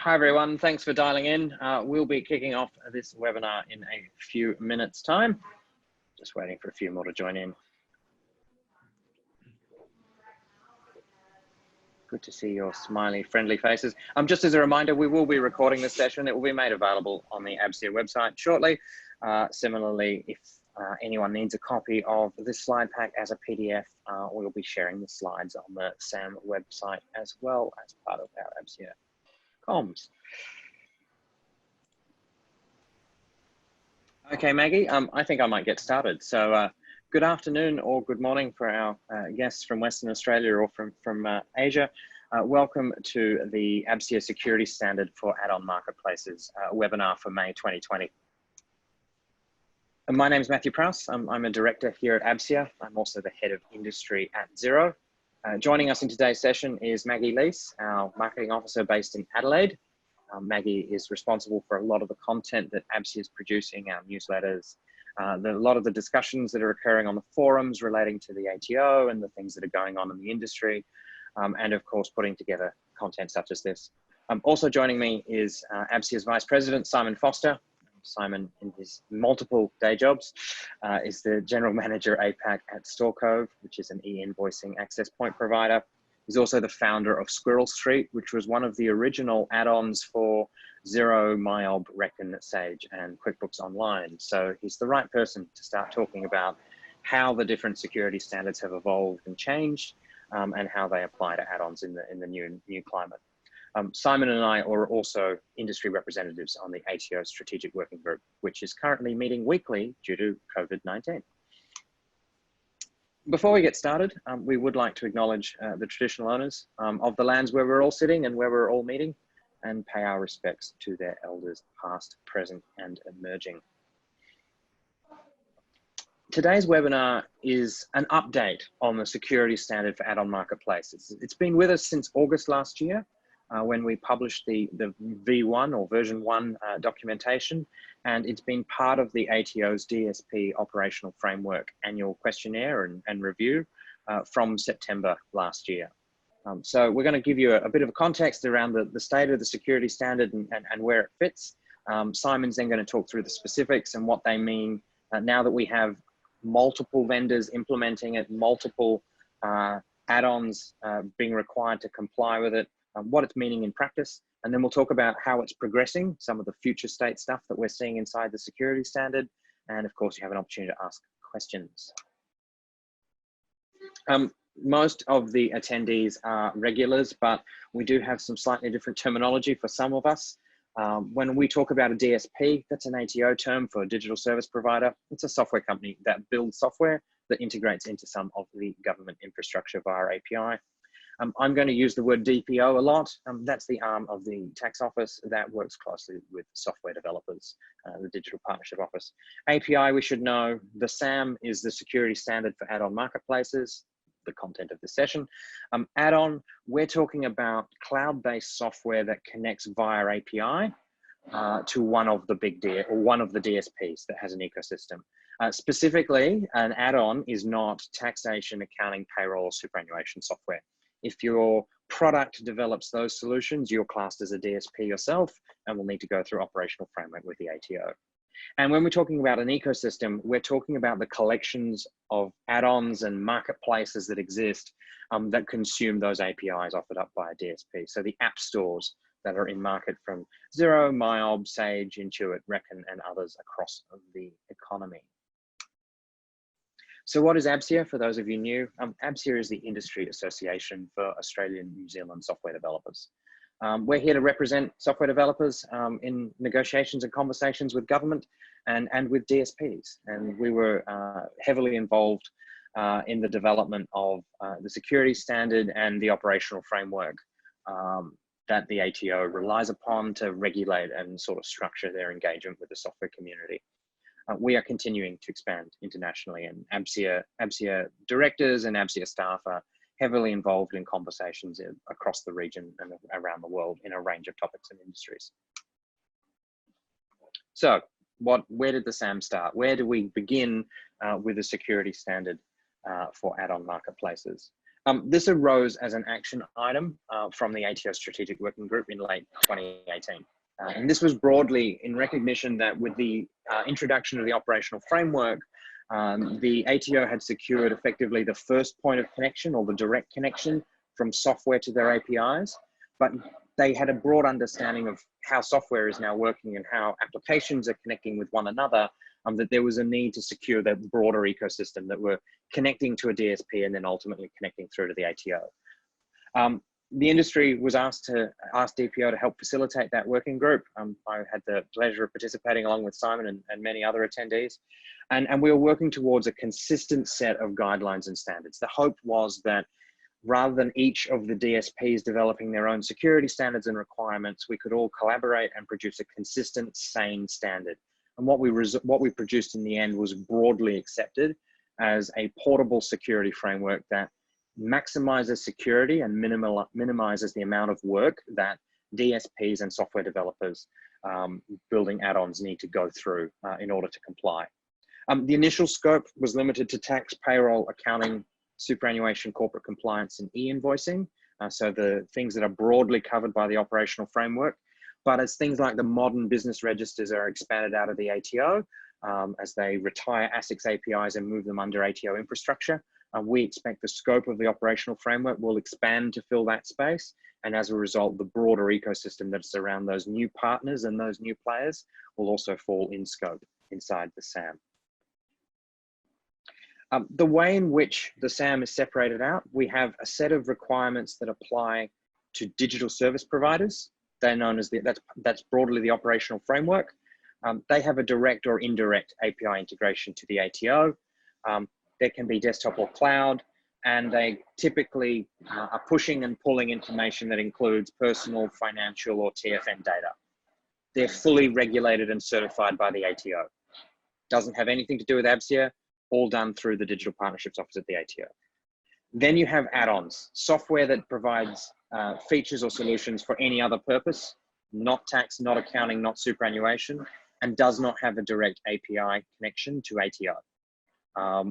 Hi everyone, thanks for dialing in. We'll be kicking off this webinar in a few minutes' time. Just waiting for a few more to join in. Good to see your smiley, friendly faces. Just as a reminder, we will be recording this session. It will be made available on the ABSIA website shortly. Similarly, if anyone needs a copy of this slide pack as a PDF, we'll be sharing the slides on the SSAM website as well as part of our ABSIA comms. Okay, Maggie, I think I might get started. So good afternoon or good morning for our guests from Western Australia or from Asia. Welcome to the ABSIA Security Standard for Add-on Marketplaces webinar for May 2020. And my name is Matthew Prowse. I'm a director here at ABSIA. I'm also the head of industry at Xero. Joining us in today's session is Maggie Leese, our marketing officer based in Adelaide. Maggie is responsible for a lot of the content that ABSIA is producing, our newsletters, a lot of the discussions that are occurring on the forums relating to the ATO and the things that are going on in the industry, and of course putting together content such as this. Also joining me is ABSIA's Vice President, Simon Foster. Simon, in his multiple day jobs, is the General Manager APAC at StoreCove, which is an e-invoicing access point provider. He's also the founder of Squirrel Street, which was one of the original add-ons for Xero, MyOb, Reckon, Sage, and QuickBooks Online. So he's the right person to start talking about how the different security standards have evolved and changed, and how they apply to add-ons in the new climate. Simon and I are also industry representatives on the ATO Strategic Working Group, which is currently meeting weekly due to COVID-19. Before we get started, we would like to acknowledge the traditional owners of the lands where we're all sitting and where we're all meeting, and pay our respects to their elders past, present, and emerging. Today's webinar is an update on the security standard for add-on marketplaces. It's been with us since August last year, when we published the V1 or version 1 documentation, and it's been part of the ATO's DSP operational framework annual questionnaire and review from September last year. So we're going to give you a bit of a context around the state of the security standard and where it fits. Simon's then going to talk through the specifics and what they mean now that we have multiple vendors implementing it, multiple add-ons being required to comply with it, what it's meaning in practice, and then we'll talk about how it's progressing, some of the future state stuff that we're seeing inside the security standard, and of course you have an opportunity to ask questions. Most of the attendees are regulars, but we do have some slightly different terminology for some of us. When we talk about a DSP, that's an ATO term for a digital service provider. It's a software company that builds software that integrates into some of the government infrastructure via API. I'm going to use the word DPO a lot. That's the arm of the tax office that works closely with software developers, the Digital Partnership Office. API, we should know, the SAM is the security standard for add-on marketplaces, the content of the session. Add-on, we're talking about cloud-based software that connects via API to one of the DSPs that has an ecosystem. Specifically, an add-on is not taxation, accounting, payroll, or superannuation software. If your product develops those solutions, you're classed as a DSP yourself and will need to go through operational framework with the ATO. And when we're talking about an ecosystem, we're talking about the collections of add-ons and marketplaces that exist that consume those APIs offered up by a DSP. So the app stores that are in market from Xero, MyOb, Sage, Intuit, Reckon, and others across the economy. So what is ABSIA, for those of you new? ABSIA is the industry association for Australian New Zealand software developers. We're here to represent software developers in negotiations and conversations with government and with DSPs. And we were heavily involved in the development of the security standard and the operational framework that the ATO relies upon to regulate and sort of structure their engagement with the software community. We are continuing to expand internationally, and ABSIA directors and ABSIA staff are heavily involved in conversations across the region and around the world in a range of topics and industries. So where did the SAM start? Where do we begin with a security standard for add-on marketplaces? This arose as an action item from the ATO Strategic Working Group in late 2018. And this was broadly in recognition that with the introduction of the operational framework, the ATO had secured effectively the first point of connection, or the direct connection from software to their APIs, but they had a broad understanding of how software is now working and how applications are connecting with one another, that there was a need to secure that broader ecosystem that were connecting to a DSP and then ultimately connecting through to the ATO. The industry was asked DPO to help facilitate that working group. I had the pleasure of participating along with Simon and many other attendees. And we were working towards a consistent set of guidelines and standards. The hope was that rather than each of the DSPs developing their own security standards and requirements, we could all collaborate and produce a consistent, sane standard. And what we produced in the end was broadly accepted as a portable security framework that maximizes security and minimizes the amount of work that DSPs and software developers building add-ons need to go through in order to comply. The initial scope was limited to tax, payroll, accounting, superannuation, corporate compliance, and e-invoicing. So the things that are broadly covered by the operational framework. But as things like the modern business registers are expanded out of the ATO, as they retire ASIC's APIs and move them under ATO infrastructure, we expect the scope of the operational framework will expand to fill that space. And as a result, the broader ecosystem that's around those new partners and those new players will also fall in scope inside the SAM. The way in which the SAM is separated out, we have a set of requirements that apply to digital service providers. They're known as that's broadly the operational framework. They have a direct or indirect API integration to the ATO. There can be desktop or cloud, and they typically are pushing and pulling information that includes personal, financial, or TFN data. They're fully regulated and certified by the ATO. Doesn't have anything to do with ABSIA, all done through the Digital Partnerships Office at the ATO. Then you have add-ons, software that provides features or solutions for any other purpose, not tax, not accounting, not superannuation, and does not have a direct API connection to ATO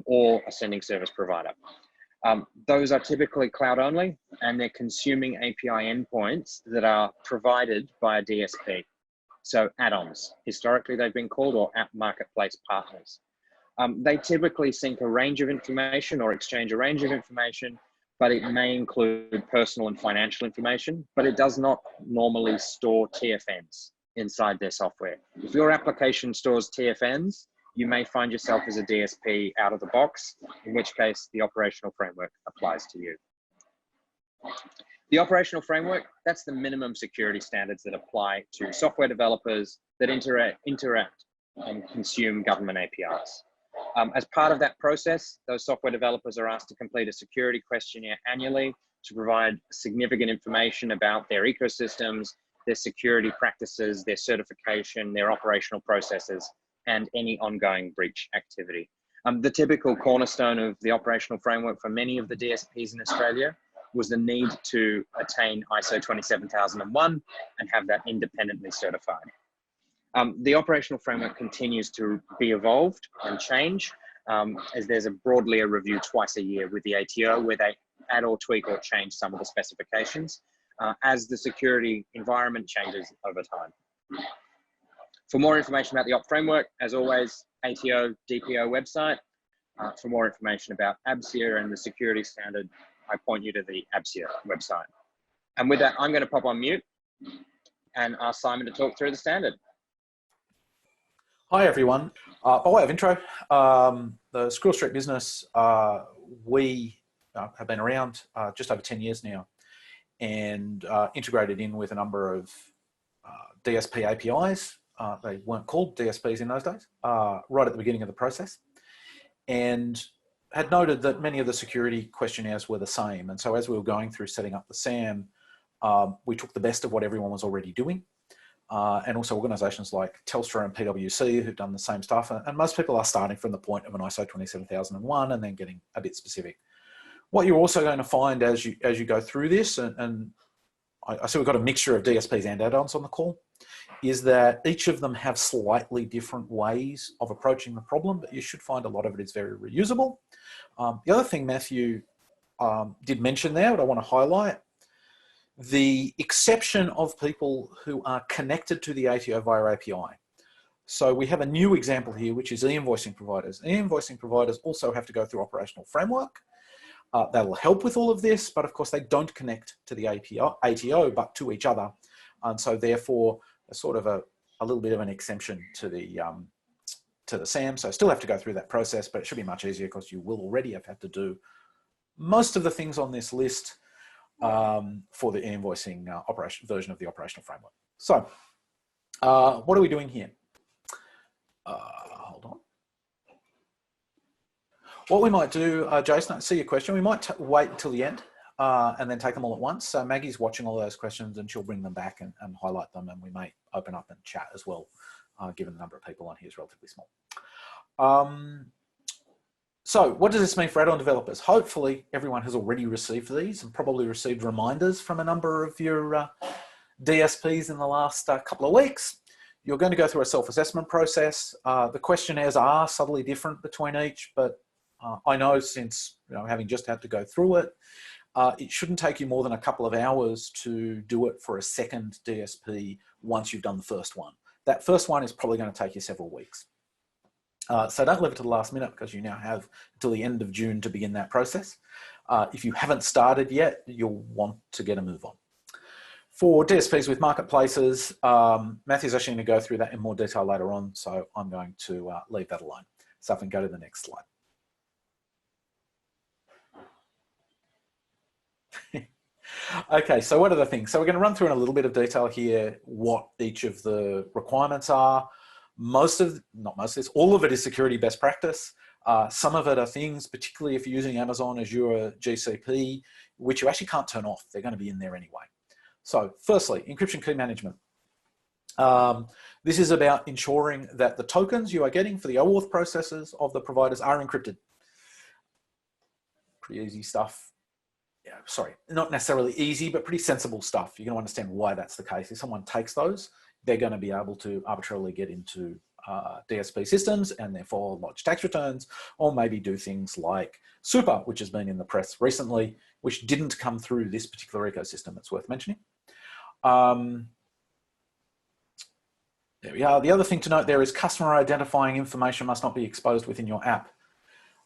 or a sending service provider. Those are typically cloud only, and they're consuming API endpoints that are provided by a DSP. So add-ons, historically they've been called, or app marketplace partners. They typically sync a range of information or exchange a range of information, but it may include personal and financial information, but it does not normally store TFNs inside their software. If your application stores TFNs, you may find yourself as a DSP out of the box, in which case the operational framework applies to you. The operational framework, that's the minimum security standards that apply to software developers that interact and consume government APIs. As part of that process, those software developers are asked to complete a security questionnaire annually to provide significant information about their ecosystems, their security practices, their certification, their operational processes, and any ongoing breach activity. The typical cornerstone of the operational framework for many of the DSPs in Australia was the need to attain ISO 27001 and have that independently certified. The operational framework continues to be evolved and change, as there's broadly a review twice a year with the ATO where they add or tweak or change some of the specifications as the security environment changes over time. For more information about the op framework, as always, ATO DPO website. For more information about ABSIA and the security standard, I point you to the ABSIA website. And with that, I'm going to pop on mute and ask Simon to talk through the standard. Hi everyone. By way of intro, the Squirrel Street business, we have been around just over 10 years now and integrated in with a number of DSP APIs. They weren't called DSPs in those days, right at the beginning of the process, and had noted that many of the security questionnaires were the same. And so as we were going through setting up the SAM, we took the best of what everyone was already doing. And also organisations like Telstra and PwC who've done the same stuff. And most people are starting from the point of an ISO 27001 and then getting a bit specific. What you're also going to find as you go through this, and I see we've got a mixture of DSPs and add-ons on the call, is that each of them have slightly different ways of approaching the problem, but you should find a lot of it is very reusable. The other thing, Matthew, did mention there, but I want to highlight the exception of people who are connected to the ATO via API. So we have a new example here, which is e-invoicing providers. E-invoicing providers also have to go through operational framework. That'll help with all of this, but of course they don't connect to the ATO, but to each other. And so therefore, a sort of a little bit of an exemption to the SAM. So still have to go through that process, but it should be much easier because you will already have had to do most of the things on this list for the e-invoicing version of the operational framework. So what are we doing here? Hold on. What we might do, Jason, I see your question. We might wait until the end and then take them all at once. So Maggie's watching all those questions and she'll bring them back and highlight them, and we may open up and chat as well, given the number of people on here is relatively small. So what does this mean for add-on developers? Hopefully everyone has already received these and probably received reminders from a number of your DSPs in the last couple of weeks. You're going to go through a self-assessment process. The questionnaires are subtly different between each, but I know, since having just had to go through it, it shouldn't take you more than a couple of hours to do it for a second DSP once you've done the first one. That first one is probably going to take you several weeks. So don't leave it to the last minute, because you now have until the end of June to begin that process. If you haven't started yet, you'll want to get a move on. For DSPs with marketplaces, Matthew's actually going to go through that in more detail later on, so I'm going to leave that alone. So I can go to the next slide. Okay, so what are the things? So we're going to run through in a little bit of detail here what each of the requirements are. All of it is security best practice. Some of it are things, particularly if you're using Amazon Azure GCP, which you actually can't turn off. They're going to be in there anyway. So firstly, encryption key management. This is about ensuring that the tokens you are getting for the OAuth processes of the providers are encrypted. Pretty easy stuff. Yeah, sorry, not necessarily easy, but pretty sensible stuff. You're going to understand why that's the case. If someone takes those, they're going to be able to arbitrarily get into DSP systems and therefore lodge tax returns, or maybe do things like Super, which has been in the press recently, which didn't come through this particular ecosystem. It's worth mentioning. There we are. The other thing to note there is customer identifying information must not be exposed within your app.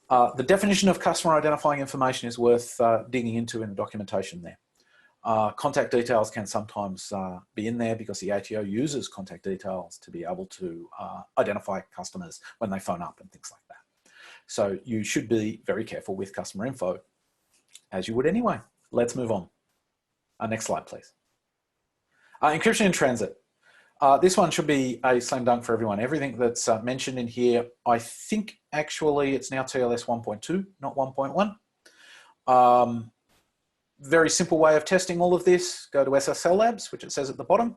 The definition of customer identifying information is worth digging into in the documentation there. Contact details can sometimes be in there because the ATO uses contact details to be able to identify customers when they phone up and things like that. So you should be very careful with customer info, as you would anyway. Let's move on. Next slide, please. Encryption in transit. This one should be a slam dunk for everyone. Everything that's mentioned in here, I think actually it's now TLS 1.2, not 1.1. Very simple way of testing all of this. Go to SSL Labs, which it says at the bottom.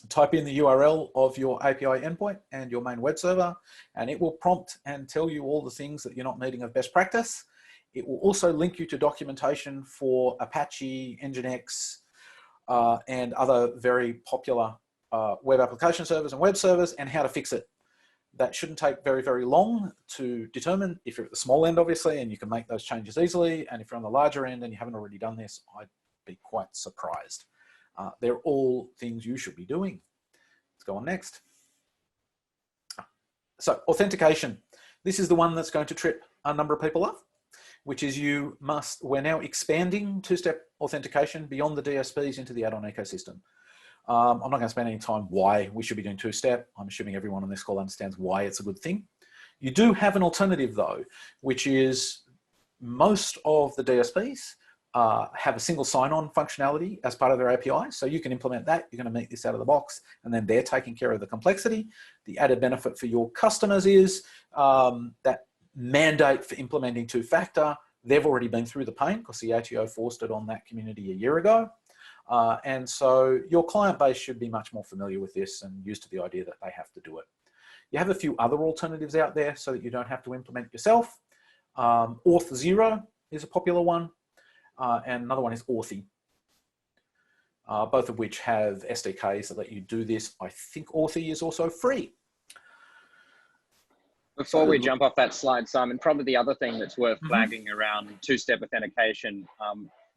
Type in the URL of your API endpoint and your main web server, and it will prompt and tell you all the things that you're not meeting of best practice. It will also link you to documentation for Apache, Nginx, and other very popular web application servers and web servers, and how to fix it. That shouldn't take very, very long to determine. If you're at the small end, obviously, and you can make those changes easily. And if you're on the larger end and you haven't already done this, I'd be quite surprised. They're all things you should be doing. Let's go on next. So authentication. This is the one that's going to trip a number of people up, which is we're now expanding two-step authentication beyond the DSPs into the add-on ecosystem. I'm not going to spend any time why we should be doing two-step. I'm assuming everyone on this call understands why it's a good thing. You do have an alternative though, which is most of the DSPs have a single sign-on functionality as part of their API. So you can implement that. You're going to meet this out of the box, and then they're taking care of the complexity. The added benefit for your customers is that mandate for implementing two-factor. They've already been through the pain because the ATO forced it on that community a year ago. And so your client base should be much more familiar with this and used to the idea that they have to do it. You have a few other alternatives out there so that you don't have to implement yourself. Auth0 is a popular one, and another one is Authy, both of which have SDKs that let you do this. I think Authy is also free. Before we jump off that slide, Simon, probably the other thing that's worth Mhm. flagging around two-step authentication,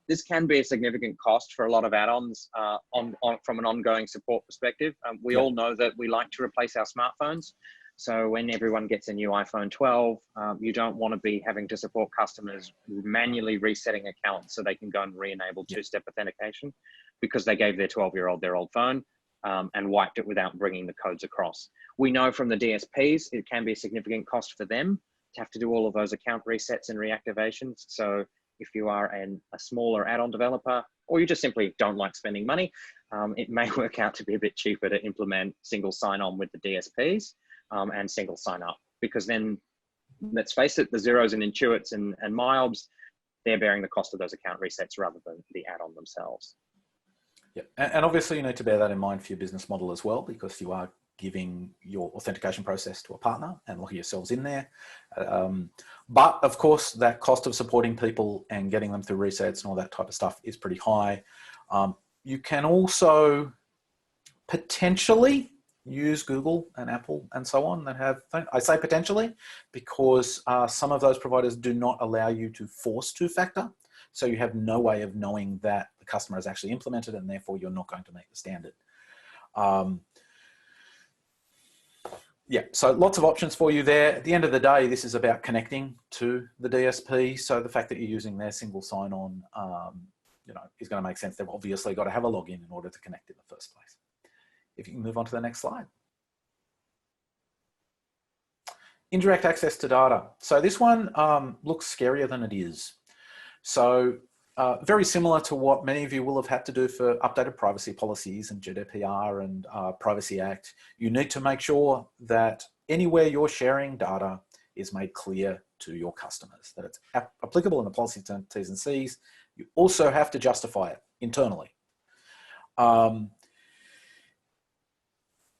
this can be a significant cost for a lot of add-ons from an ongoing support perspective. We all know that we like to replace our smartphones. So when everyone gets a new iPhone 12, you don't want to be having to support customers manually resetting accounts so they can go and re-enable two-step authentication because they gave their 12-year-old their old phone and wiped it without bringing the codes across. We know from the DSPs, it can be a significant cost for them to have to do all of those account resets and reactivations. So if you are a smaller add-on developer, or you just simply don't like spending money, it may work out to be a bit cheaper to implement single sign-on with the DSPs and single sign-up, because then, let's face it, the Zeros and Intuits and MyObs, they're bearing the cost of those account resets rather than the add-on themselves. Yeah, and obviously you need to bear that in mind for your business model as well, because you are giving your authentication process to a partner and lock yourselves in there. But of course, that cost of supporting people and getting them through resets and all that type of stuff is pretty high. You can also potentially use Google and Apple and so on that have, I say potentially, because some of those providers do not allow you to force two-factor. So you have no way of knowing that the customer has actually implemented it, and therefore you're not going to meet the standard. Yeah, so lots of options for you there. At the end of the day, this is about connecting to the DSP. So the fact that you're using their single sign-on, you know, is going to make sense. They've obviously got to have a login in order to connect in the first place. If you can move on to the next slide. Indirect access to data. So this one looks scarier than it is. So very similar to what many of you will have had to do for updated privacy policies and GDPR and Privacy Act. You need to make sure that anywhere you're sharing data is made clear to your customers, that it's applicable in the policy T's and C's. You also have to justify it internally.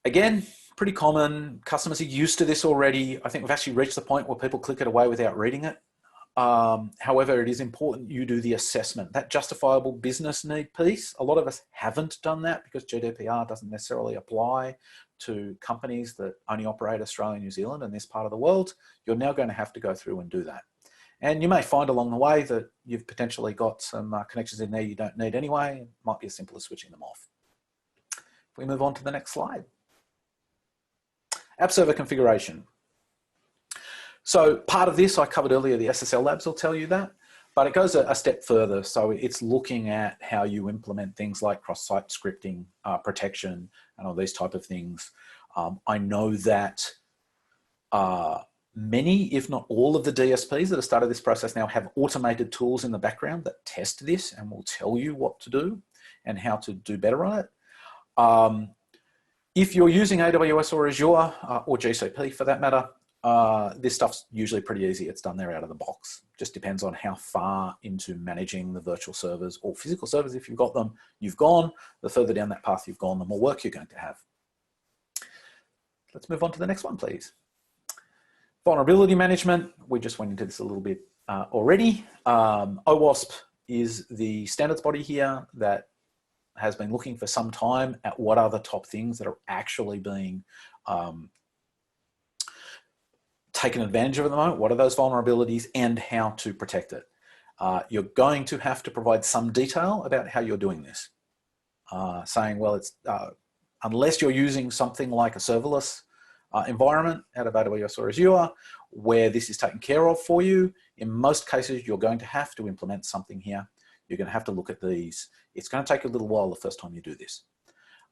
Again, pretty common. Customers are used to this already. I think we've actually reached the point where people click it away without reading it. However, it is important you do the assessment. That justifiable business need piece, a lot of us haven't done that because GDPR doesn't necessarily apply to companies that only operate Australia, New Zealand and this part of the world. You're now going to have to go through and do that. And you may find along the way that you've potentially got some connections in there you don't need anyway. It might be as simple as switching them off. If we move on to the next slide. App server configuration. So part of this I covered earlier, the SSL labs will tell you that, but it goes a step further. So it's looking at how you implement things like cross-site scripting, protection, and all these type of things. I know that many, if not all of the DSPs that have started this process now have automated tools in the background that test this and will tell you what to do and how to do better on it. If you're using AWS or Azure or GCP for that matter, this stuff's usually pretty easy. It's done there out of the box. Just depends on how far into managing the virtual servers or physical servers, if you've got them, you've gone. The further down that path you've gone, the more work you're going to have. Let's move on to the next one, please. Vulnerability management. We just went into this a little bit already. OWASP is the standards body here that has been looking for some time at what are the top things that are actually being taken advantage of at the moment. What are those vulnerabilities and how to protect it? You're going to have to provide some detail about how you're doing this. Saying, well, it's unless you're using something like a serverless environment out of AWS or Azure, where this is taken care of for you, in most cases, you're going to have to implement something here. You're going to have to look at these. It's going to take a little while the first time you do this.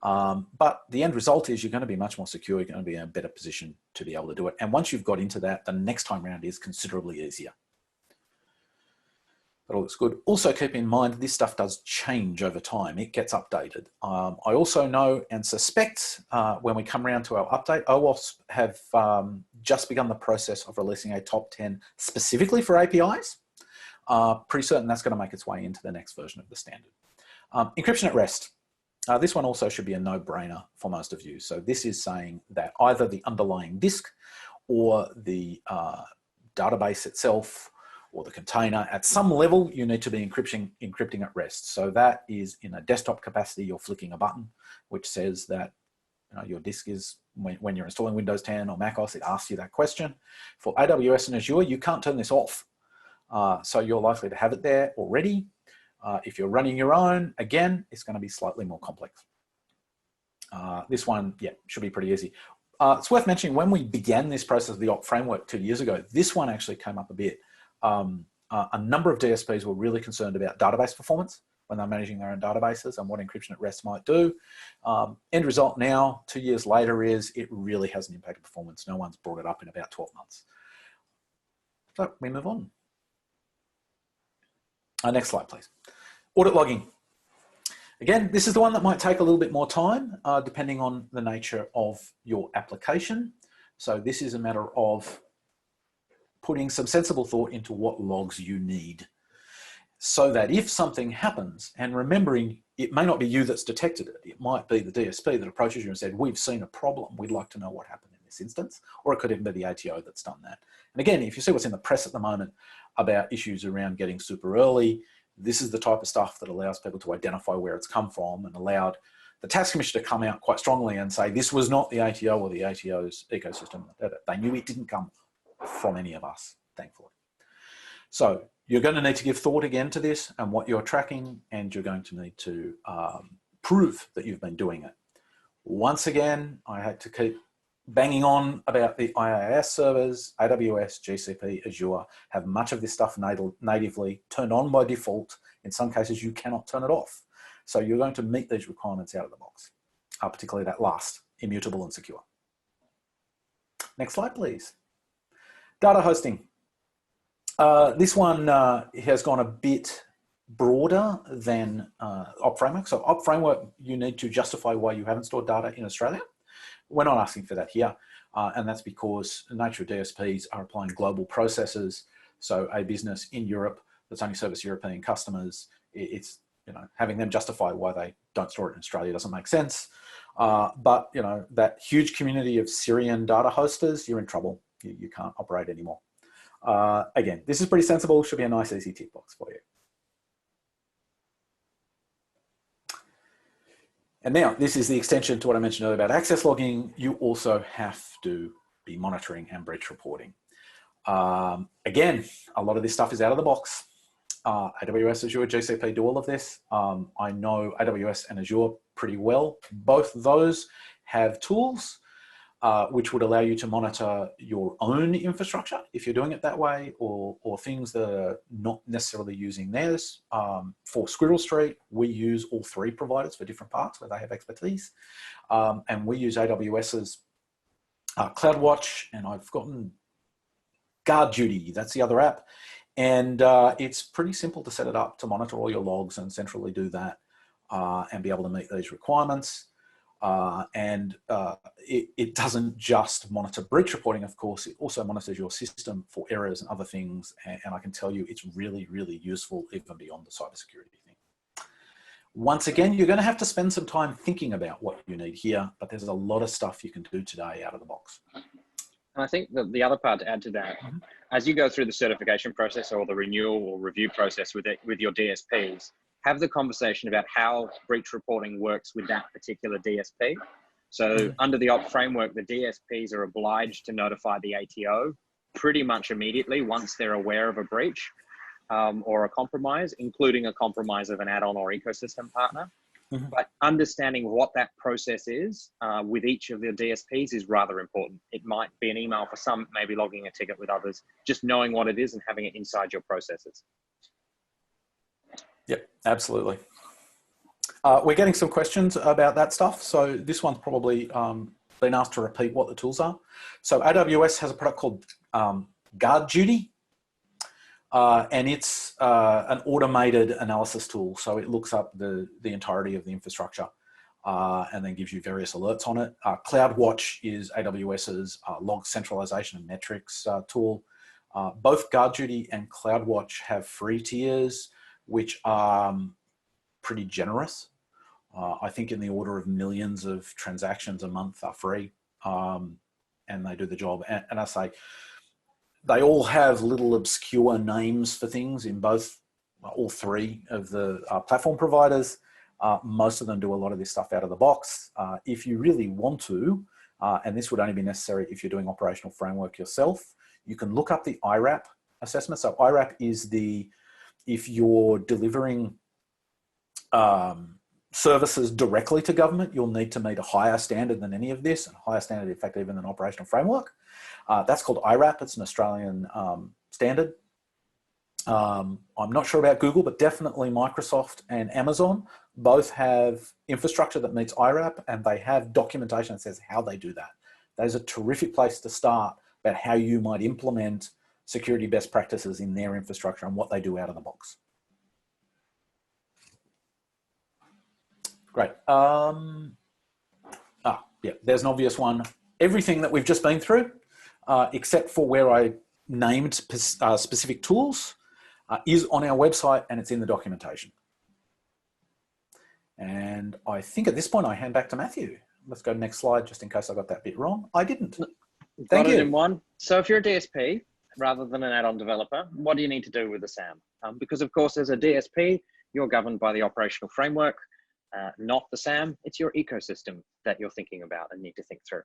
But the end result is you're going to be much more secure. You're going to be in a better position to be able to do it. And once you've got into that, the next time around is considerably easier. That all looks good. Also keep in mind, this stuff does change over time. It gets updated. I also know and suspect when we come around to our update, OWASP have just begun the process of releasing a top 10 specifically for APIs. Pretty certain that's going to make its way into the next version of the standard. Encryption at rest. This one also should be a no-brainer for most of you. So this is saying that either the underlying disk or the database itself or the container, at some level, you need to be encrypting at rest. So that is in a desktop capacity, you're flicking a button which says that your disk is, when you're installing Windows 10 or Mac OS, it asks you that question. For AWS and Azure, you can't turn this off. So you're likely to have it there already. If you're running your own, again, it's going to be slightly more complex. This one, yeah, should be pretty easy. It's worth mentioning, when we began this process of the op framework 2 years ago, this one actually came up a bit. A number of DSPs were really concerned about database performance when they're managing their own databases and what encryption at rest might do. End result now, 2 years later, is it really hasn't impacted performance. No one's brought it up in about 12 months. So we move on. Next slide, please. Audit logging. Again, this is the one that might take a little bit more time, depending on the nature of your application. So this is a matter of putting some sensible thought into what logs you need, so that if something happens, and remembering it may not be you that's detected it, it might be the DSP that approaches you and said, we've seen a problem, we'd like to know what happened in this instance, or it could even be the ATO that's done that. And again, if you see what's in the press at the moment about issues around getting super early, this is the type of stuff that allows people to identify where it's come from, and allowed the Tax Commission to come out quite strongly and say, this was not the ATO or the ATO's ecosystem. They knew it didn't come from any of us, thankfully. So you're going to need to give thought again to this and what you're tracking, and you're going to need to prove that you've been doing it. Once again, I had to keep banging on about the IaaS servers. AWS, GCP, Azure have much of this stuff natively turned on by default. In some cases, you cannot turn it off. So you're going to meet these requirements out of the box, particularly that last, immutable and secure. Next slide, please. Data hosting. This one has gone a bit broader than op framework. So op framework, you need to justify why you haven't stored data in Australia. We're not asking for that here, and that's because the nature of DSPs are applying global processes. So a business in Europe that's only service European customers, it's, you know, having them justify why they don't store it in Australia doesn't make sense. But, you know, that huge community of Syrian data hosters, you're in trouble. You can't operate anymore. Again, this is pretty sensible. Should be a nice, easy tick box for you. And now, this is the extension to what I mentioned earlier about access logging. You also have to be monitoring and breach reporting. Again, a lot of this stuff is out of the box. AWS, Azure, GCP do all of this. I know AWS and Azure pretty well. Both those have tools which would allow you to monitor your own infrastructure if you're doing it that way, or things that are not necessarily using theirs. For Squirrel Street, we use all three providers for different parts where they have expertise. And we use AWS's CloudWatch, and I've forgotten GuardDuty, that's the other app. And it's pretty simple to set it up to monitor all your logs and centrally do that and be able to meet these requirements. It doesn't just monitor breach reporting, of course, it also monitors your system for errors and other things. And I can tell you it's really, really useful even beyond the cybersecurity thing. Once again, you're going to have to spend some time thinking about what you need here, but there's a lot of stuff you can do today out of the box. And I think that the other part to add to that, as you go through the certification process or the renewal or review process with your DSPs, have the conversation about how breach reporting works with that particular DSP. So under the op framework, the DSPs are obliged to notify the ATO pretty much immediately once they're aware of a breach or a compromise, including a compromise of an add-on or ecosystem partner. But understanding what that process is with each of the DSPs is rather important. It might be an email for some, maybe logging a ticket with others, just knowing what it is and having it inside your processes. Yep, absolutely. We're getting some questions about that stuff. So this one's probably been asked to repeat what the tools are. So AWS has a product called GuardDuty. And it's an automated analysis tool. So it looks up the entirety of the infrastructure and then gives you various alerts on it. CloudWatch is AWS's log centralization and metrics tool. Both GuardDuty and CloudWatch have free tiers, which are pretty generous. I think in the order of millions of transactions a month are free, and they do the job. And I say, they all have little obscure names for things in all three of the platform providers, Most of them do a lot of this stuff out of the box. If you really want to, and this would only be necessary if you're doing operational framework yourself, you can look up the IRAP assessment. So IRAP is if you're delivering services directly to government, you'll need to meet a higher standard than any of this, and a higher standard, in fact, even than operational framework. That's called IRAP. It's an Australian standard. I'm not sure about Google, but definitely Microsoft and Amazon both have infrastructure that meets IRAP, and they have documentation that says how they do that. That is a terrific place to start about how you might implement security best practices in their infrastructure and what they do out of the box. Great. Yeah, there's an obvious one. Everything that we've just been through, except for where I named specific tools, is on our website, and it's in the documentation. And I think at this point I hand back to Matthew. Let's go to the next slide, just in case I got that bit wrong. I didn't. Thank you. Got it in one. So if you're a DSP, rather than an add-on developer, what do you need to do with the SAM? Because of course, as a DSP, you're governed by the operational framework, not the SAM. It's your ecosystem that you're thinking about and need to think through.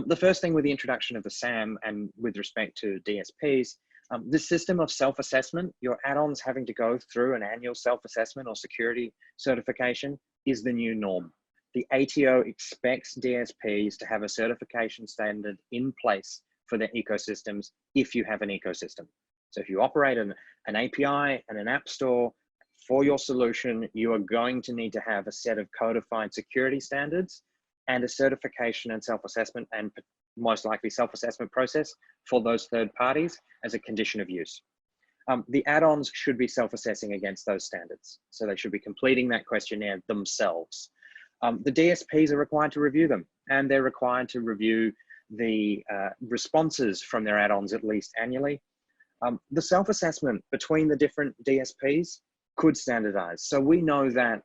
The first thing with the introduction of the SAM and with respect to DSPs, this system of self-assessment, your add-ons having to go through an annual self-assessment or security certification, is the new norm. The ATO expects DSPs to have a certification standard in place for their ecosystems if you have an ecosystem. So if you operate an API and an app store for your solution, you are going to need to have a set of codified security standards and a certification and self-assessment, and most likely self-assessment process for those third parties as a condition of use. The add-ons should be self-assessing against those standards. So they should be completing that questionnaire themselves. The DSPs are required to review them, and they're required to review the responses from their add-ons at least annually. The self-assessment between the different DSPs could standardize. So we know that,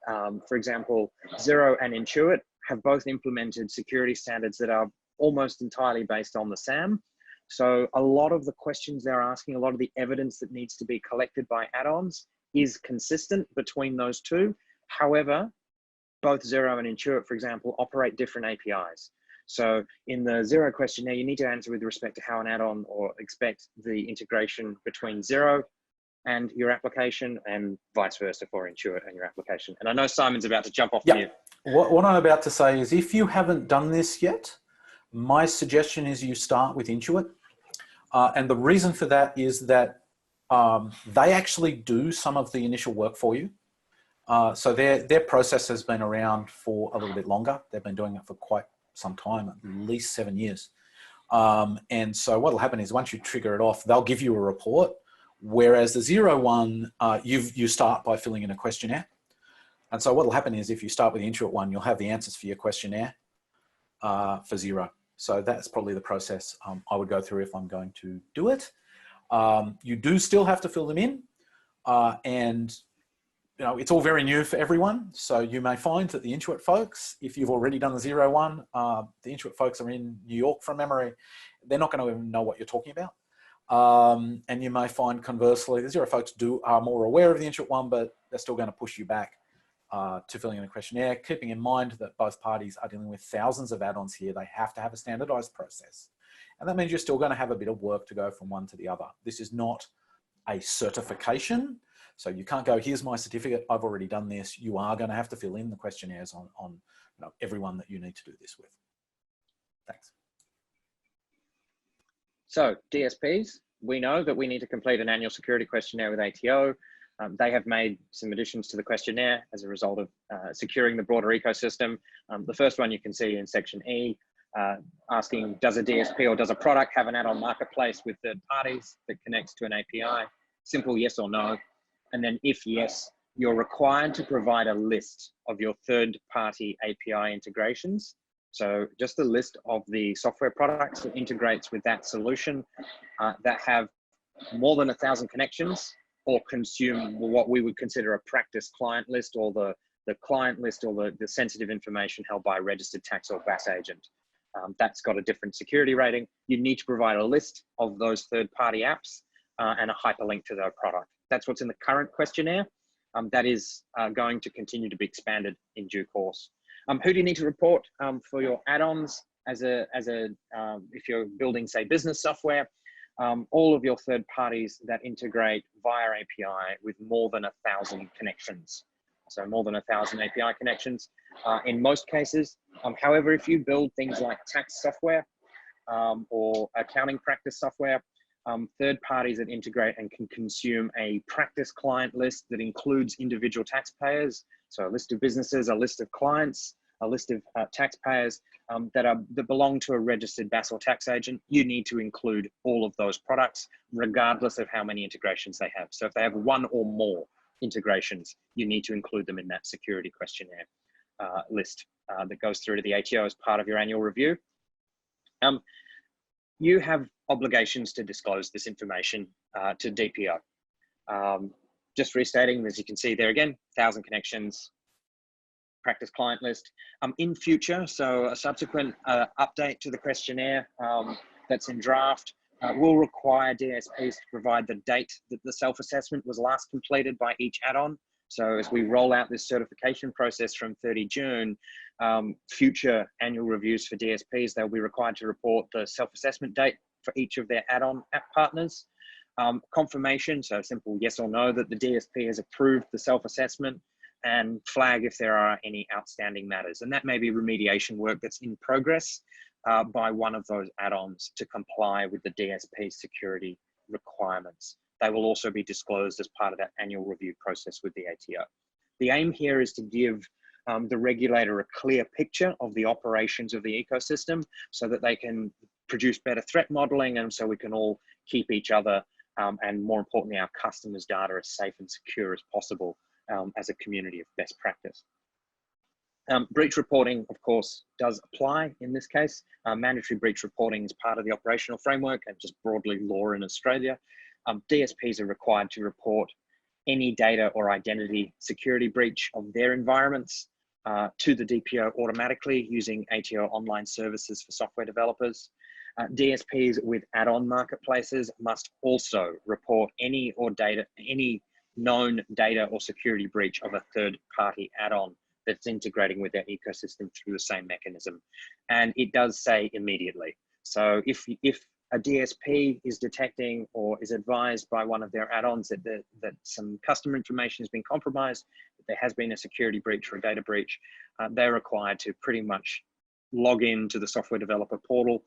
for example, Xero and Intuit have both implemented security standards that are almost entirely based on the SAM. So a lot of the questions they're asking, a lot of the evidence that needs to be collected by add-ons is consistent between those two. However, both Xero and Intuit, for example, operate different APIs. So in the Xero questionnaire, you need to answer with respect to how an add-on or expect the integration between Xero and your application, and vice versa for Intuit and your application. And I know Simon's about to jump off mute. What I'm about to say is, if you haven't done this yet, my suggestion is you start with Intuit. And the reason for that is that they actually do some of the initial work for you. So their process has been around for a little bit longer. They've been doing it for quite some time, at least 7 years. And so what will happen is, once you trigger it off, they'll give you a report. Whereas the Xero one, you start by filling in a questionnaire. And so what will happen is, if you start with the Intuit one, you'll have the answers for your questionnaire for Xero. So that's probably the process I would go through if I'm going to do it. You do still have to fill them in, and you know, it's all very new for everyone. So you may find that the Intuit folks, if you've already done the Xero one, the Intuit folks are in New York from memory, they're not going to even know what you're talking about. And you may find conversely, the Xero folks are more aware of the Intuit one, but they're still going to push you back to filling in a questionnaire, keeping in mind that both parties are dealing with thousands of add-ons here. They have to have a standardized process. And that means you're still going to have a bit of work to go from one to the other. This is not a certification. So you can't go, here's my certificate, I've already done this. You are going to have to fill in the questionnaires on everyone that you need to do this with. Thanks. So DSPs, we know that we need to complete an annual security questionnaire with ATO. They have made some additions to the questionnaire as a result of securing the broader ecosystem. The first one you can see in section E, asking, does a DSP or does a product have an add-on marketplace with third parties that connects to an API? Simple yes or no. And then if yes, you're required to provide a list of your third-party API integrations. So just a list of the software products that integrates with that solution that have more than 1,000 connections, or consume what we would consider a practice client list, or the client list, or the sensitive information held by a registered tax or BAS agent. That's got a different security rating. You need to provide a list of those third-party apps and a hyperlink to their product. That's what's in the current questionnaire. that is going to continue to be expanded in due course. Who do you need to report for your add-ons if you're building, say, business software? All of your third parties that integrate via API with more than 1,000 connections. So more than 1,000 API connections in most cases. However, if you build things like tax software or accounting practice software, third parties that integrate and can consume a practice client list that includes individual taxpayers. So a list of businesses, a list of clients, a list of taxpayers that belong to a registered BAS or tax agent. You need to include all of those products, regardless of how many integrations they have. So if they have one or more integrations, you need to include them in that security questionnaire list that goes through to the ATO as part of your annual review. You have obligations to disclose this information to DPO. Just restating, as you can see there again, 1,000 connections, practice client list. In future, so a subsequent update to the questionnaire that's in draft will require DSPs to provide the date that the self-assessment was last completed by each add-on. So as we roll out this certification process from 30 June, future annual reviews for DSPs, they'll be required to report the self-assessment date for each of their add-on app partners. Confirmation, so simple yes or no that the DSP has approved the self-assessment, and flag if there are any outstanding matters. And that may be remediation work that's in progress by one of those add-ons to comply with the DSP security requirements. They will also be disclosed as part of that annual review process with the ATO. The aim here is to give the regulator a clear picture of the operations of the ecosystem so that they can produce better threat modeling, and so we can all keep each other and more importantly, our customers' data as safe and secure as possible as a community of best practice. Breach reporting, of course, does apply in this case. Mandatory breach reporting is part of the operational framework and just broadly law in Australia. DSPs are required to report any data or identity security breach of their environments to the DPO automatically using ATO online services for software developers. DSPs with add-on marketplaces must also report any known data or security breach of a third-party add-on that's integrating with their ecosystem through the same mechanism. And it does say immediately. So if a DSP is detecting or is advised by one of their add-ons that some customer information has been compromised, that there has been a security breach or a data breach, they're required to pretty much log in to the software developer portal,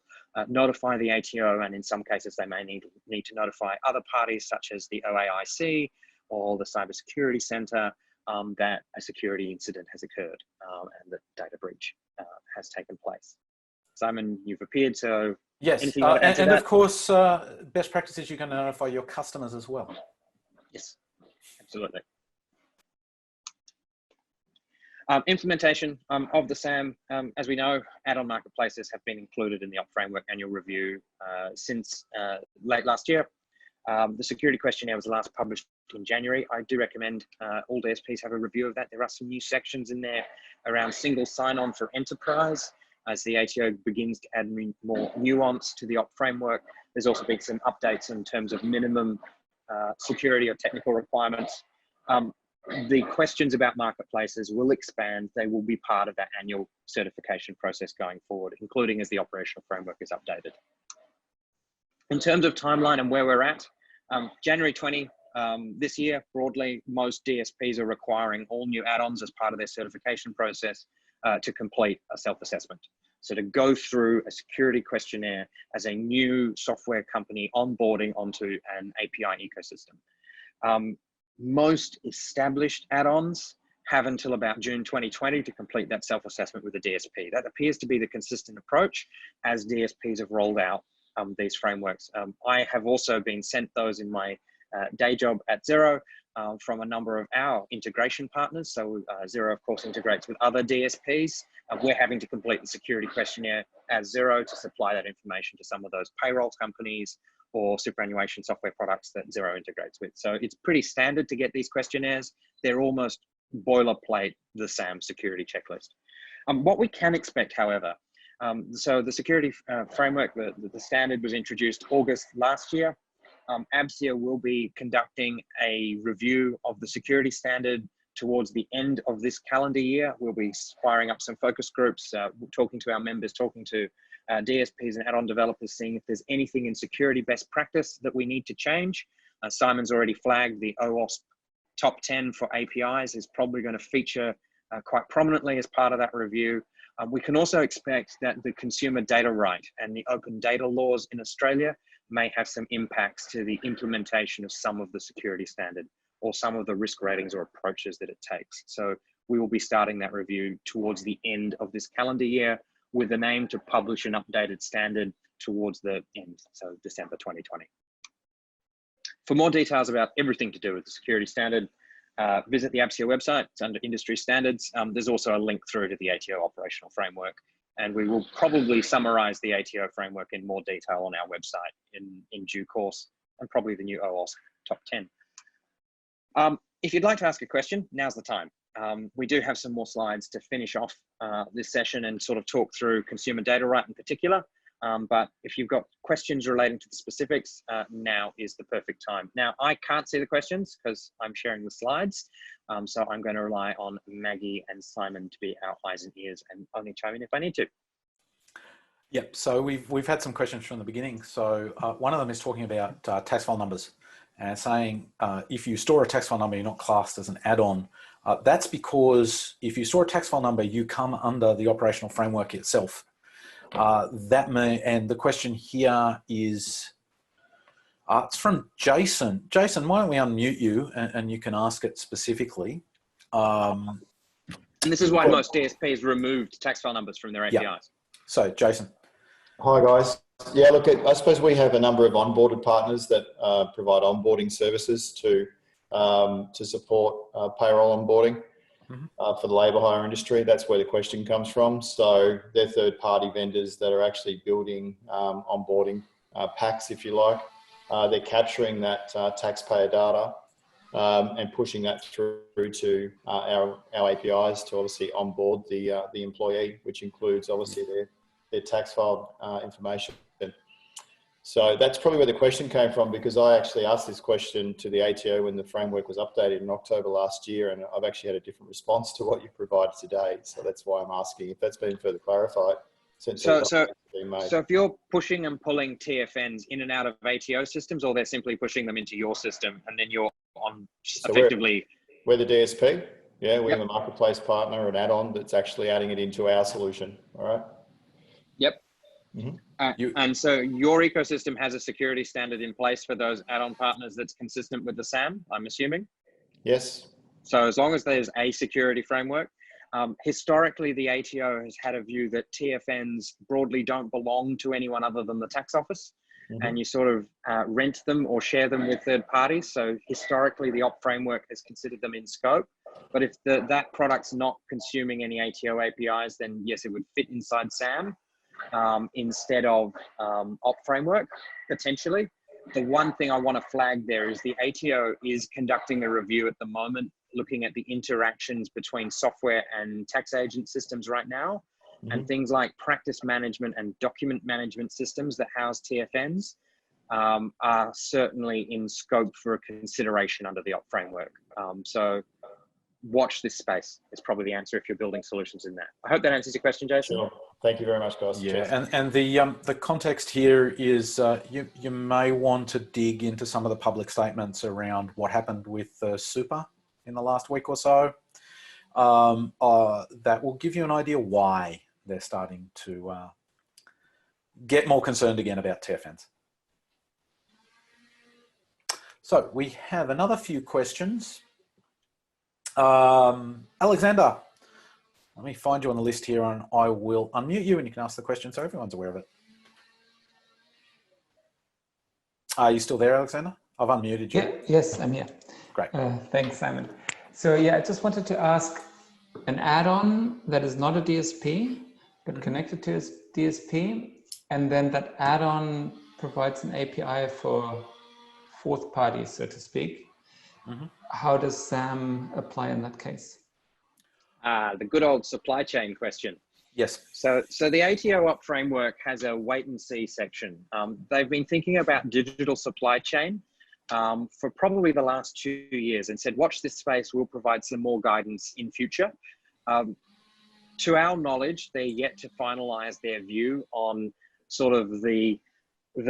notify the ATO, and in some cases they may need to notify other parties such as the OAIC or the Cybersecurity Centre that a security incident has occurred and that data breach has taken place. Simon, you've appeared, so yes, and of course, best practice is you can notify your customers as well. Yes, absolutely. Implementation of the SAM, as we know, add-on marketplaces have been included in the Op Framework annual review since late last year. The security questionnaire was last published in January. I do recommend all DSPs have a review of that. There are some new sections in there around single sign-on for enterprise as the ATO begins to add more nuance to the Op Framework. There's also been some updates in terms of minimum security or technical requirements. The questions about marketplaces will expand. They will be part of that annual certification process going forward, including as the operational framework is updated. In terms of timeline and where we're at, January 20 this year, broadly, most DSPs are requiring all new add-ons as part of their certification process to complete a self-assessment. So to go through a security questionnaire as a new software company onboarding onto an API ecosystem. Most established add-ons have until about June 2020 to complete that self-assessment with the DSP. That appears to be the consistent approach as DSPs have rolled out these frameworks. I have also been sent those in my day job at Xero from a number of our integration partners. So Xero, of course, integrates with other DSPs. We're having to complete the security questionnaire as Xero to supply that information to some of those payroll companies or superannuation software products that Xero integrates with. So it's pretty standard to get these questionnaires. They're almost boilerplate, the SAM security checklist. What we can expect, however, so the security framework, the standard was introduced August last year. ABSIA will be conducting a review of the security standard towards the end of this calendar year. We'll be firing up some focus groups, talking to our members, talking to DSPs and add-on developers, seeing if there's anything in security best practice that we need to change. Simon's already flagged the OWASP top 10 for APIs is probably going to feature quite prominently as part of that review. We can also expect that the consumer data right and the open data laws in Australia may have some impacts to the implementation of some of the security standard or some of the risk ratings or approaches that it takes. So we will be starting that review towards the end of this calendar year with an aim to publish an updated standard towards the end, so December 2020. For more details about everything to do with the security standard, visit the ABSIA website. It's under industry standards. There's also a link through to the ATO operational framework, and we will probably summarize the ATO framework in more detail on our website in due course, and probably the new OWASP top 10. If you'd like to ask a question, now's the time. We do have some more slides to finish off this session and sort of talk through consumer data right in particular. But if you've got questions relating to the specifics, now is the perfect time. Now, I can't see the questions because I'm sharing the slides. So I'm going to rely on Maggie and Simon to be our eyes and ears and only chime in if I need to. Yep, so we've had some questions from the beginning. So one of them is talking about tax file numbers and saying if you store a tax file number, you're not classed as an add-on. That's because if you store a tax file number, you come under the operational framework itself. And the question here is, it's from Jason. Jason, why don't we unmute you and you can ask it specifically. And this is why most DSPs removed tax file numbers from their APIs. Yeah. So Jason. Hi guys. Yeah, look, I suppose we have a number of onboarded partners that provide onboarding services to support payroll onboarding for the labour hire industry. That's where the question comes from. So they're third-party vendors that are actually building onboarding packs, if you like. They're capturing that taxpayer data and pushing that through to our APIs to obviously onboard the employee, which includes obviously their tax file information. So that's probably where the question came from, because I actually asked this question to the ATO when the framework was updated in October last year, and I've actually had a different response to what you provided today. So that's why I'm asking if that's been further clarified. So if you're pushing and pulling TFNs in and out of ATO systems, or they're simply pushing them into your system and then you're on effectively... We're the DSP. Yeah, we have a marketplace partner, an add-on that's actually adding it into our solution. All right. Yep. And so your ecosystem has a security standard in place for those add-on partners that's consistent with the SAM, I'm assuming? Yes. So as long as there's a security framework, historically the ATO has had a view that TFNs broadly don't belong to anyone other than the tax office, and you sort of rent them or share them with third parties. So historically the op framework has considered them in scope, but if that product's not consuming any ATO APIs, then yes, it would fit inside SAM. Instead of op framework, potentially. The one thing I want to flag there is the ATO is conducting a review at the moment, looking at the interactions between software and tax agent systems right now, and things like practice management and document management systems that house TFNs are certainly in scope for a consideration under the op framework. So watch this space is probably the answer if you're building solutions in that. I hope that answers your question, Jason. Sure. Thank you very much, guys. Yeah, and the context here is you may want to dig into some of the public statements around what happened with Super in the last week or so. That will give you an idea why they're starting to get more concerned again about TFNs. So we have another few questions. Alexander, let me find you on the list here and I will unmute you and you can ask the question so everyone's aware of it. Are you still there, Alexander? I've unmuted you. Yeah, yes, I'm here. Great. Thanks, Simon. So yeah, I just wanted to ask an add-on that is not a DSP, but connected to a DSP, and then that add-on provides an API for fourth parties, so to speak. How does SAM apply in that case? The good old supply chain question. Yes. So the ATO Op framework has a wait and see section. They've been thinking about digital supply chain for probably the last 2 years and said, watch this space, we'll provide some more guidance in future. To our knowledge, they're yet to finalize their view on sort of the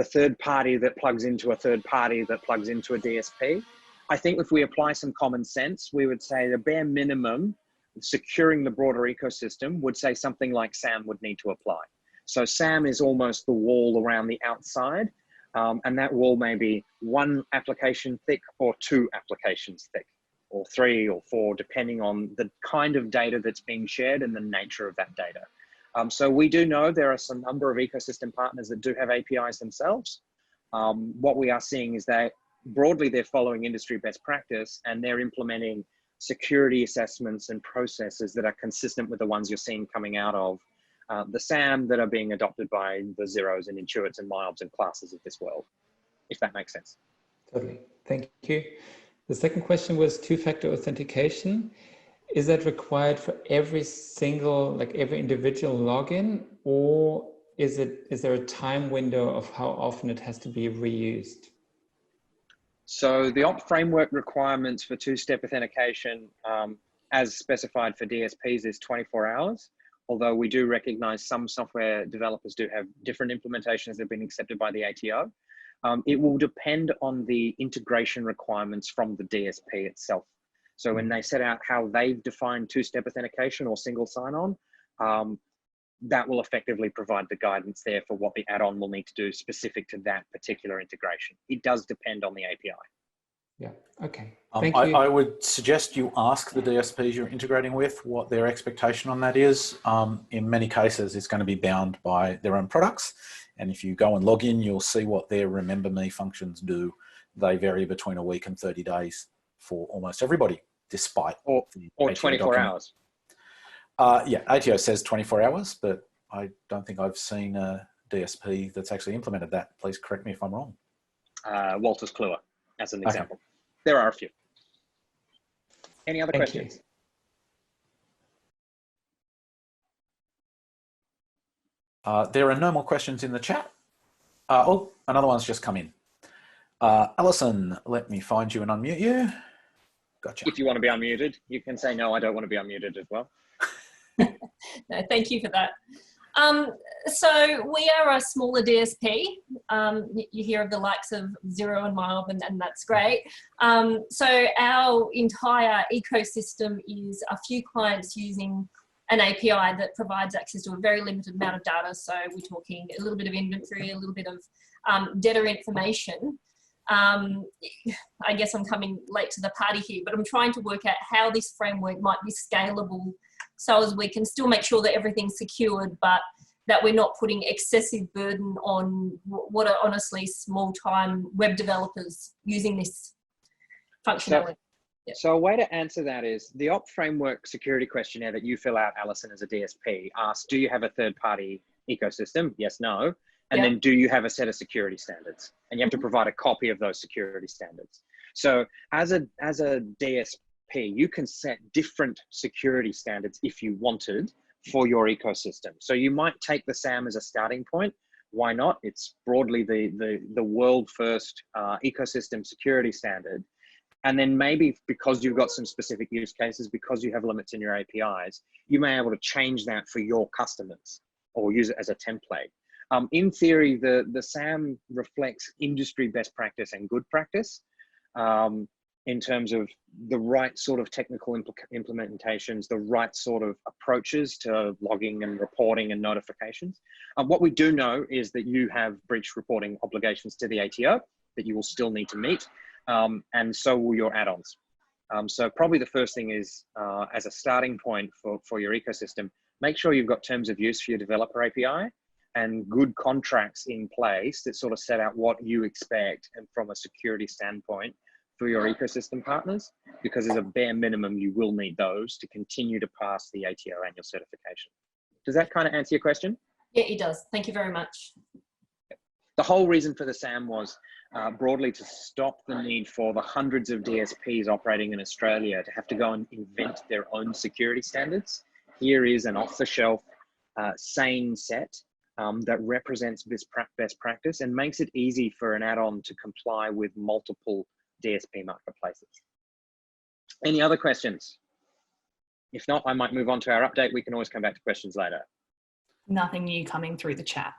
third party that plugs into a third party that plugs into a DSP. I think if we apply some common sense, we would say the bare minimum securing the broader ecosystem would say something like SAM would need to apply. So SAM is almost the wall around the outside, and that wall may be 1 application thick or 2 applications thick, or 3 or 4, depending on the kind of data that's being shared and the nature of that data. So we do know there are some number of ecosystem partners that do have APIs themselves. What we are seeing is that broadly they're following industry best practice and they're implementing security assessments and processes that are consistent with the ones you're seeing coming out of the SAM that are being adopted by the Xeros and Intuits and MyObs and classes of this world, if that makes sense. Totally. Thank you. The second question was two-factor authentication. Is that required for every single, like every individual login, or is there a time window of how often it has to be reused? So the OP framework requirements for two-step authentication, as specified for DSPs, is 24 hours. Although we do recognize some software developers do have different implementations that have been accepted by the ATO. It will depend on the integration requirements from the DSP itself. So when they set out how they've defined two-step authentication or single sign-on, that will effectively provide the guidance there for what the add-on will need to do specific to that particular integration. It does depend on the API. Yeah, okay. Thank you. I would suggest you ask the DSPs you're integrating with what their expectation on that is. In many cases, it's going to be bound by their own products. And if you go and log in, you'll see what their Remember Me functions do. They vary between a week and 30 days for almost everybody, despite or 24 document. hours. Yeah, ATO says 24 hours, but I don't think I've seen a DSP that's actually implemented that. Please correct me if I'm wrong. Walters Kluwer, as an example. There are a few. Any other questions? There are no more questions in the chat. Oh, another one's just come in. Alison, let me find you and unmute you. Gotcha. If you want to be unmuted, you can say, no, I don't want to be unmuted as well. No, thank you for that. So we are a smaller DSP. You hear of the likes of Xero and MyOb, and that's great. So our entire ecosystem is a few clients using an API that provides access to a very limited amount of data. So we're talking a little bit of inventory, a little bit of debtor information. I guess I'm coming late to the party here, but I'm trying to work out how this framework might be scalable so as we can still make sure that everything's secured, but that we're not putting excessive burden on what are honestly small-time web developers using this functionality. So a way to answer that is the OP framework security questionnaire that you fill out, Alison, as a DSP asks, do you have a third-party ecosystem? Yes, no. And then do you have a set of security standards? And you have to provide a copy of those security standards. So as a DSP, you can set different security standards if you wanted for your ecosystem. So you might take the SAM as a starting point. Why not? It's broadly the world first ecosystem security standard. And then maybe because you've got some specific use cases, because you have limits in your APIs, you may be able to change that for your customers or use it as a template. In theory, the SAM reflects industry best practice and good practice in terms of the right sort of technical implementations, the right sort of approaches to logging and reporting and notifications. What we do know is that you have breach reporting obligations to the ATO that you will still need to meet, and so will your add-ons. So probably the first thing is, as a starting point for your ecosystem, make sure you've got terms of use for your developer API and good contracts in place that sort of set out what you expect and from a security standpoint for your ecosystem partners, because as a bare minimum, you will need those to continue to pass the ATO annual certification. Does that kind of answer your question? Yeah, it does. Thank you very much. The whole reason for the SAM was broadly to stop the need for the hundreds of DSPs operating in Australia to have to go and invent their own security standards. Here is an off-the-shelf sane set that represents this best practice and makes it easy for an add-on to comply with multiple DSP marketplaces. Any other questions? If not, I might move on to our update. We can always come back to questions later. Nothing new coming through the chat.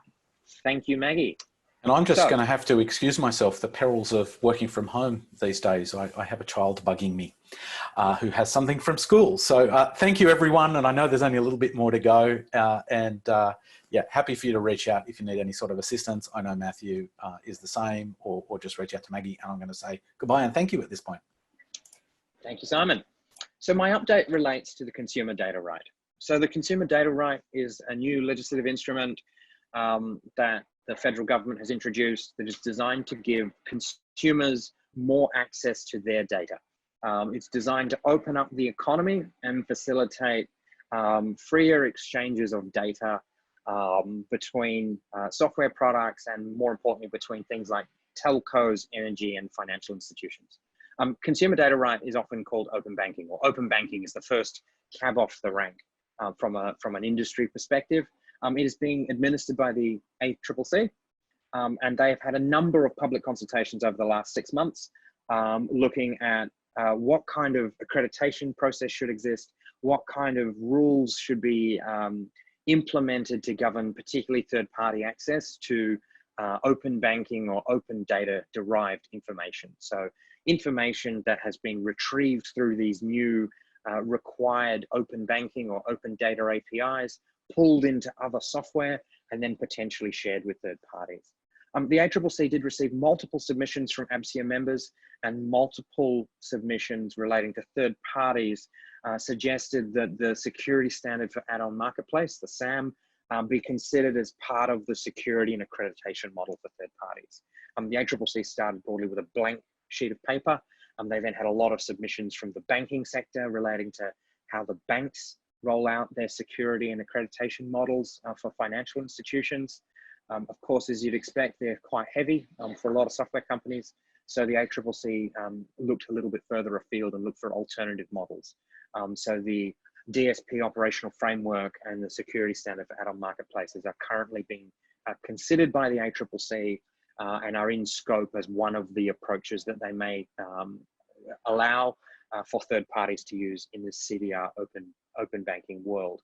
Thank you, Maggie. And I'm just going to have to excuse myself, the perils of working from home these days. I have a child bugging me who has something from school. So thank you, everyone. And I know there's only a little bit more to go. Yeah, happy for you to reach out if you need any sort of assistance. I know Matthew is the same, or just reach out to Maggie. And I'm going to say goodbye and thank you at this point. Thank you, Simon. So my update relates to the consumer data right. So the consumer data right is a new legislative instrument that the federal government has introduced that is designed to give consumers more access to their data. It's designed to open up the economy and facilitate freer exchanges of data between software products and, more importantly, between things like telcos, energy, and financial institutions. Consumer data right is often called open banking, or open banking is the first cab off the rank from an industry perspective. It is being administered by the ACCC, and they have had a number of public consultations over the last 6 months, looking at what kind of accreditation process should exist, what kind of rules should be implemented to govern particularly third-party access to open banking or open data derived information. So information that has been retrieved through these new required open banking or open data APIs, pulled into other software, and then potentially shared with third parties. The ACCC did receive multiple submissions from ABSIA members, and multiple submissions relating to third parties suggested that the security standard for add-on marketplace, the SSAM, be considered as part of the security and accreditation model for third parties. The ACCC started broadly with a blank sheet of paper. They then had a lot of submissions from the banking sector relating to how the banks roll out their security and accreditation models for financial institutions. Of course, as you'd expect, they're quite heavy for a lot of software companies. So the ACCC looked a little bit further afield and looked for alternative models. So the DSP operational framework and the security standard for add-on marketplaces are currently being considered by the ACCC and are in scope as one of the approaches that they may allow for third parties to use in the CDR open banking world.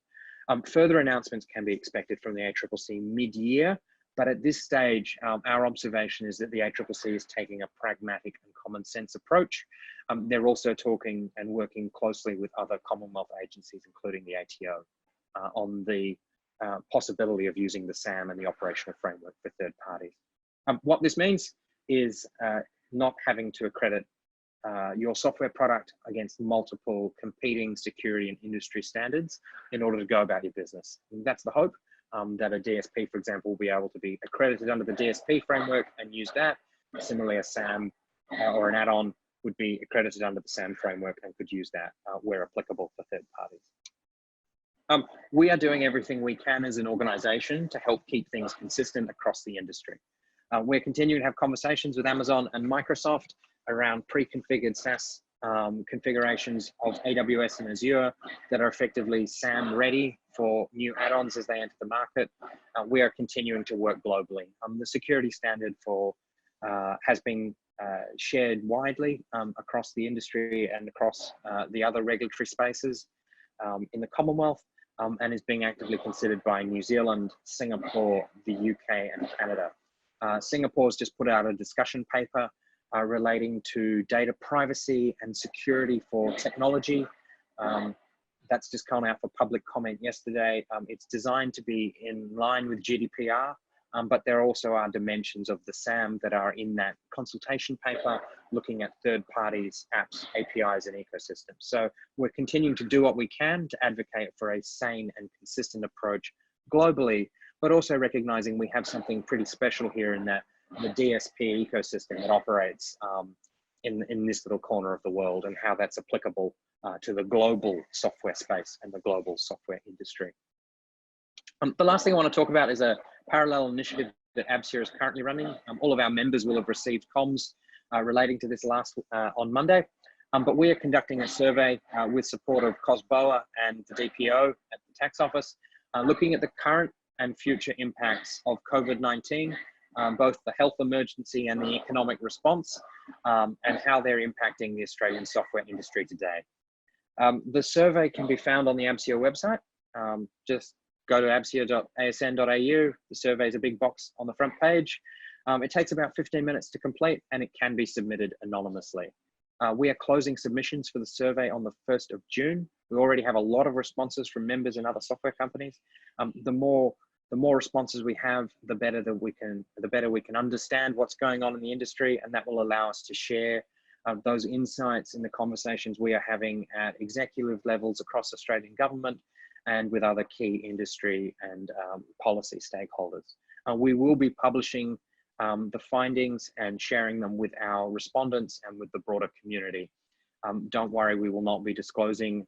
Further announcements can be expected from the ACCC mid-year, but at this stage, our observation is that the ACCC is taking a pragmatic and common sense approach. They're also talking and working closely with other Commonwealth agencies, including the ATO, on the possibility of using the SSAM and the operational framework for third parties. What this means is not having to accredit your software product against multiple competing security and industry standards in order to go about your business. And that's the hope, that a DSP, for example, will be able to be accredited under the DSP framework and use that. Similarly, a SSAM or an add-on would be accredited under the SSAM framework and could use that where applicable for third parties. We are doing everything we can as an organization to help keep things consistent across the industry. We're continuing to have conversations with Amazon and Microsoft around pre-configured SaaS configurations of AWS and Azure that are effectively SSAM ready for new add-ons as they enter the market. We are continuing to work globally. The security standard for has been shared widely across the industry and across the other regulatory spaces in the Commonwealth, and is being actively considered by New Zealand, Singapore, the UK, and Canada. Singapore's just put out a discussion paper relating to data privacy and security for technology. That's just come out for public comment yesterday. It's designed to be in line with GDPR, but there also are dimensions of the SSAM that are in that consultation paper, looking at third parties, apps, APIs, and ecosystems. So we're continuing to do what we can to advocate for a sane and consistent approach globally, but also recognizing we have something pretty special here in that the DSP ecosystem that operates in this little corner of the world, and how that's applicable to the global software space and the global software industry. The last thing I want to talk about is a parallel initiative that ABSIA is currently running. All of our members will have received comms relating to this on Monday, but we are conducting a survey with support of COSBOA and the DPO at the tax office looking at the current and future impacts of COVID-19, both the health emergency and the economic response, and how they're impacting the Australian software industry today. The survey can be found on the ABSIA website. Just go to absia.asn.au. The survey is a big box on the front page. It takes about 15 minutes to complete, and it can be submitted anonymously. We are closing submissions for the survey on the 1st of June. We already have a lot of responses from members and other software companies. The more responses we have, the better we can understand what's going on in the industry, and that will allow us to share those insights in the conversations we are having at executive levels across Australian government and with other key industry and policy stakeholders. We will be publishing the findings and sharing them with our respondents and with the broader community. Don't worry, we will not be disclosing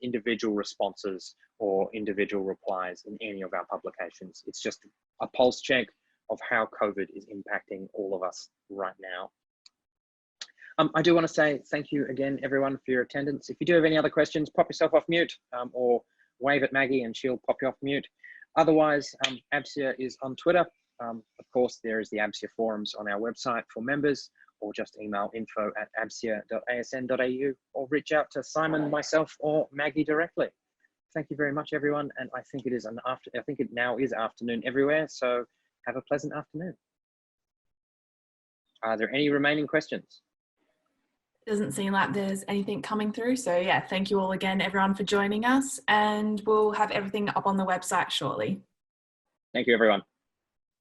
individual responses or individual replies in any of our publications. It's just a pulse check of how COVID is impacting all of us right now. I do want to say thank you again, everyone, for your attendance. If you do have any other questions, pop yourself off mute or wave at Maggie and she'll pop you off mute. Otherwise, ABSIA is on Twitter. Of course, there is the ABSIA forums on our website for members, or just email info@absia.asn.au or reach out to Simon, myself, or Maggie directly. Thank you very much, everyone. And I think it now is afternoon everywhere. So have a pleasant afternoon. Are there any remaining questions? Doesn't seem like there's anything coming through. So yeah, thank you all again, everyone, for joining us, and we'll have everything up on the website shortly. Thank you, everyone.